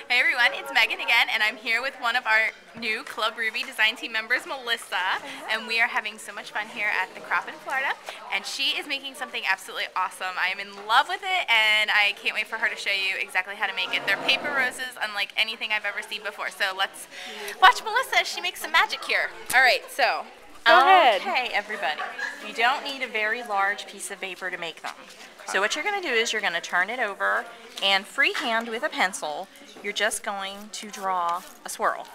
Hey everyone, it's Megan again, and I'm here with one of our new Club Ruby design team members, Melissa, and we are having so much fun here at the Crop in Florida, and she is making something absolutely awesome. I am in love with it, and I can't wait for her to show you exactly how to make it. They're paper roses unlike anything I've ever seen before, so let's watch Melissa as she makes some magic here. Alright, so Go ahead. Okay, everybody. You don't need a very large piece of paper to make them. So what you're going to do is you're going to turn it over, and freehand with a pencil, you're just going to draw a swirl.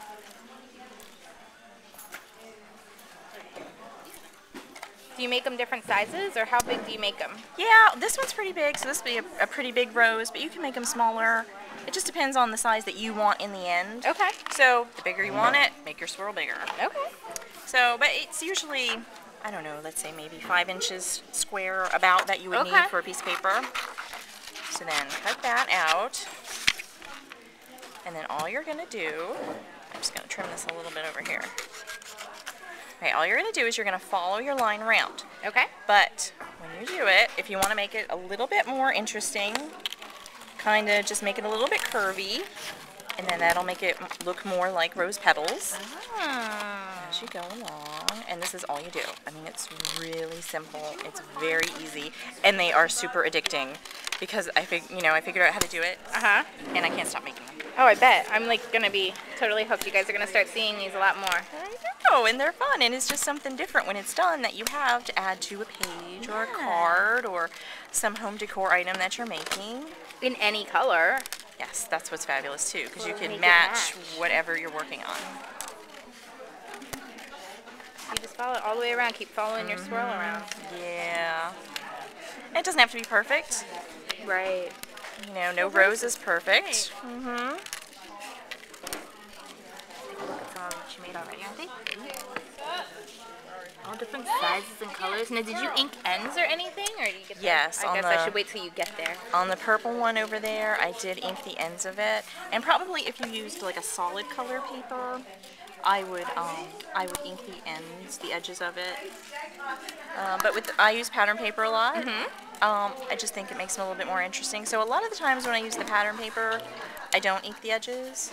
Do you make them different sizes, or how big do you make them? Yeah, this one's pretty big, so this will be a pretty big rose, but you can make them smaller. It just depends on the size that you want in the end. Okay. So the bigger you want it, make your swirl bigger. Okay. So, but it's usually, I don't know, let's say maybe 5 inches square about that you would need for a piece of paper. So then cut that out. And then all you're going to do, I'm just going to trim this a little bit over here. Okay, all you're going to do is you're going to follow your line around. Okay. But when you do it, if you want to make it a little bit more interesting, kind of just make it a little bit curvy. And then that'll make it look more like rose petals as you go along. And this is all you do. I mean, it's really simple. It's very easy, and they are super addicting because I figured out how to do it. And I can't stop making them. Oh, I bet. I'm like gonna be totally hooked. You guys are gonna start seeing these a lot more. I know, and they're fun, and it's just something different when it's done that you have to add to a page or a card or some home decor item that you're making. In any color. Yes, that's what's fabulous too, because you can match whatever you're working on. You just follow it all the way around. Keep following your swirl around. Yeah. It doesn't have to be perfect. Right. You know, no rose is perfect. Right. Mm-hmm. Look at some of what you made already, aren't they? All different sizes and colors. Now, did you ink ends or anything, or do you get? Yes. I guess I should wait till you get there. On the purple one over there, I did ink the ends of it, and probably if you used like a solid color paper, I would ink the ends, the edges of it. But I use pattern paper a lot. I just think it makes them a little bit more interesting. So a lot of the times when I use the pattern paper, I don't ink the edges.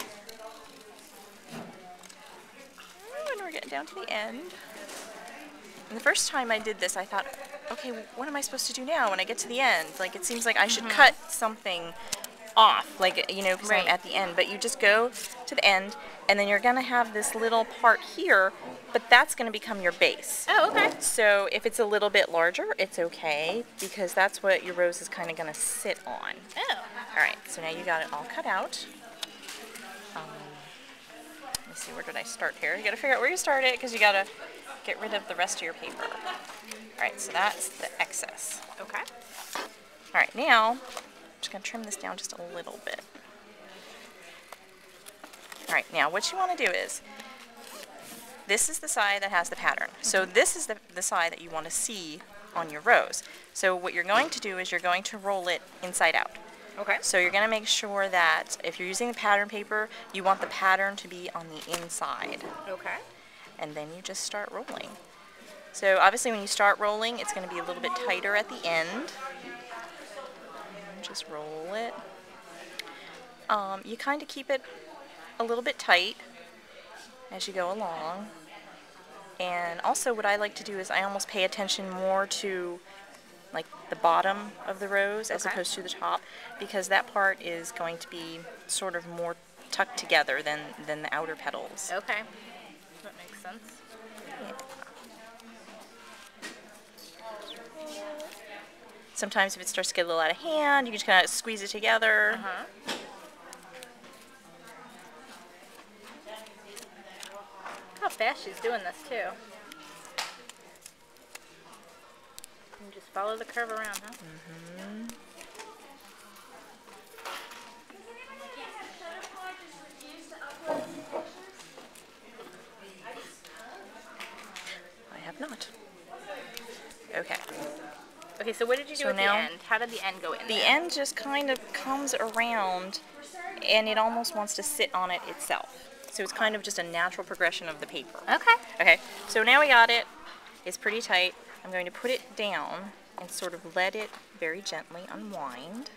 And we're getting down to the end. And the first time I did this, I thought, okay, what am I supposed to do now when I get to the end? Like, it seems like I should cut something off, like, you know, because I'm at the end. But you just go to the end, and then you're going to have this little part here, but that's going to become your base. Oh, okay. So if it's a little bit larger, it's okay, because that's what your rose is kind of going to sit on. Oh. All right, so now you got it all cut out. Let me see, where did I start here? You got to figure out where you start it, because you got to get rid of the rest of your paper. All right, so that's the excess. Okay. All right, now I'm just going to trim this down just a little bit. All right, now what you want to do is, this is the side that has the pattern. So this is the side that you want to see on your rose. So what you're going to do is you're going to roll it inside out. Okay. So you're going to make sure that if you're using the pattern paper, you want the pattern to be on the inside. Okay. And then you just start rolling. So obviously when you start rolling, it's going to be a little bit tighter at the end. Just roll it. You kind of keep it a little bit tight as you go along. And also what I like to do is I almost pay attention more to like the bottom of the rose as opposed to the top, because that part is going to be sort of more tucked together than the outer petals. Okay. That makes sense. Yeah. Sometimes if it starts to get a little out of hand, you can just kind of squeeze it together. Look how fast she's doing this too. And just follow the curve around, huh? I have not. Okay. Okay, so what did you do at the end? How did the end go in there? The end just kind of comes around, and it almost wants to sit on it itself. So it's kind of just a natural progression of the paper. Okay. Okay, so now we got it. It's pretty tight. I'm going to put it down and sort of let it very gently unwind.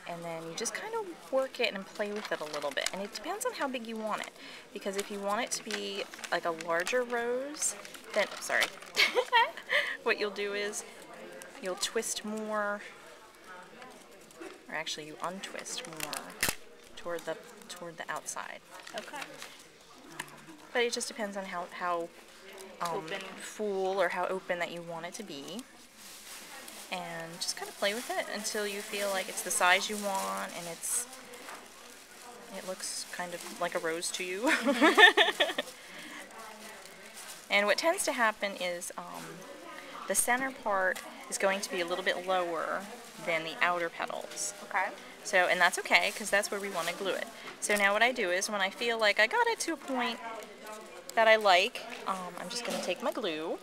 and then you just kind of work it and play with it a little bit. And it depends on how big you want it, because if you want it to be like a larger rose, then, sorry, what you'll do is you'll twist more, or actually you untwist more toward the outside. Okay. But it just depends on how Open. full or how open that you want it to be. And just kind of play with it until you feel like it's the size you want and it looks kind of like a rose to you. And what tends to happen is the center part is going to be a little bit lower than the outer petals. Okay. So, and that's okay, because that's where we want to glue it. So now what I do is when I feel like I got it to a point that I like, I'm just going to take my glue.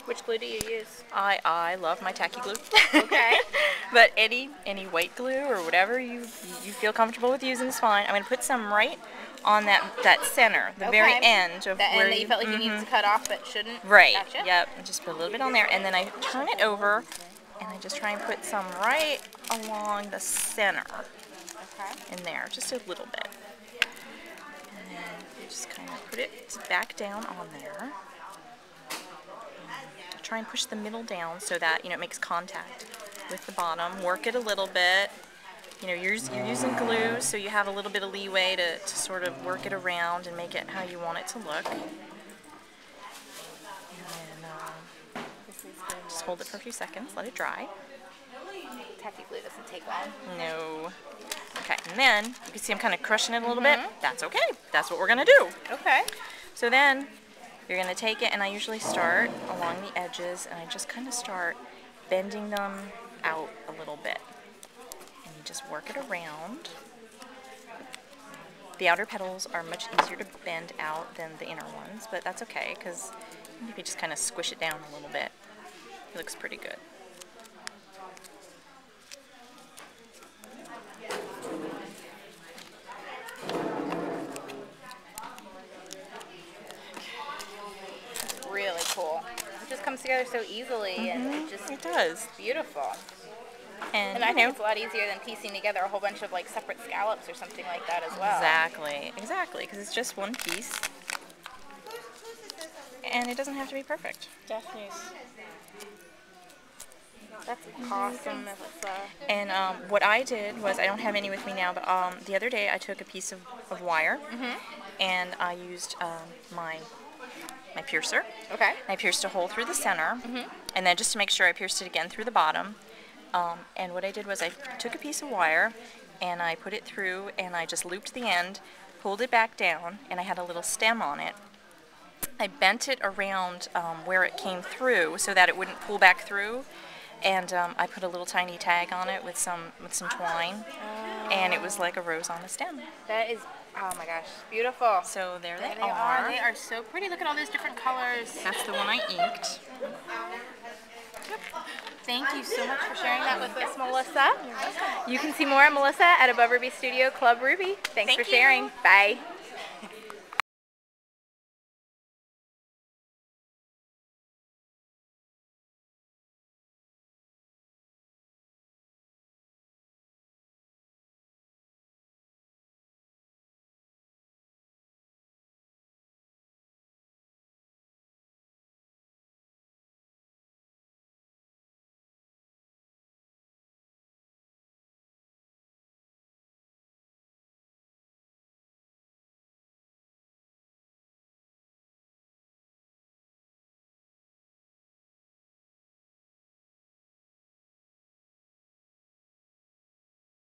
Which glue do you use? I love my tacky glue. Okay. But any white glue or whatever you feel comfortable with using is fine. I'm going to put some right on that center, the very end of that where end that you felt like you needed to cut off but shouldn't. Right. Gotcha. Yep. And just put a little bit on there, and then I turn it over, and I just try and put some right along the center. Okay. In there, just a little bit. And then you just kind of put it back down on there. Try and push the middle down so that, it makes contact with the bottom. Work it a little bit. You're using glue, so you have a little bit of leeway to sort of work it around and make it how you want it to look. And then just hold it for a few seconds, let it dry. Tacky glue doesn't take long. No. Okay, and then you can see I'm kind of crushing it a little bit. That's okay. That's what we're going to do. Okay. So then you're going to take it, and I usually start along the edges, and I just kind of start bending them out a little bit. And you just work it around. The outer petals are much easier to bend out than the inner ones, but that's okay, because you can just kind of squish it down a little bit. It looks pretty good. Really cool. It just comes together so easily, and it does. Beautiful. And I think it's a lot easier than piecing together a whole bunch of like separate scallops or something like that as well. Exactly, because it's just one piece, and it doesn't have to be perfect. Definitely. That's awesome, Melissa. And what I did was, I don't have any with me now, but the other day I took a piece of wire, and I used my piercer. Okay. I pierced a hole through the center, and then just to make sure I pierced it again through the bottom. And what I did was I took a piece of wire, and I put it through, and I just looped the end, pulled it back down, and I had a little stem on it. I bent it around where it came through so that it wouldn't pull back through, and I put a little tiny tag on it with some twine, and it was like a rose on a stem. That is, oh my gosh, beautiful. So there they are. are. They are so pretty. Look at all those different colors. That's the one I inked. Thank you so much for sharing that with us, Melissa. You can see more of Melissa at Above Ruby Studio Club Ruby. Thanks for sharing. Bye.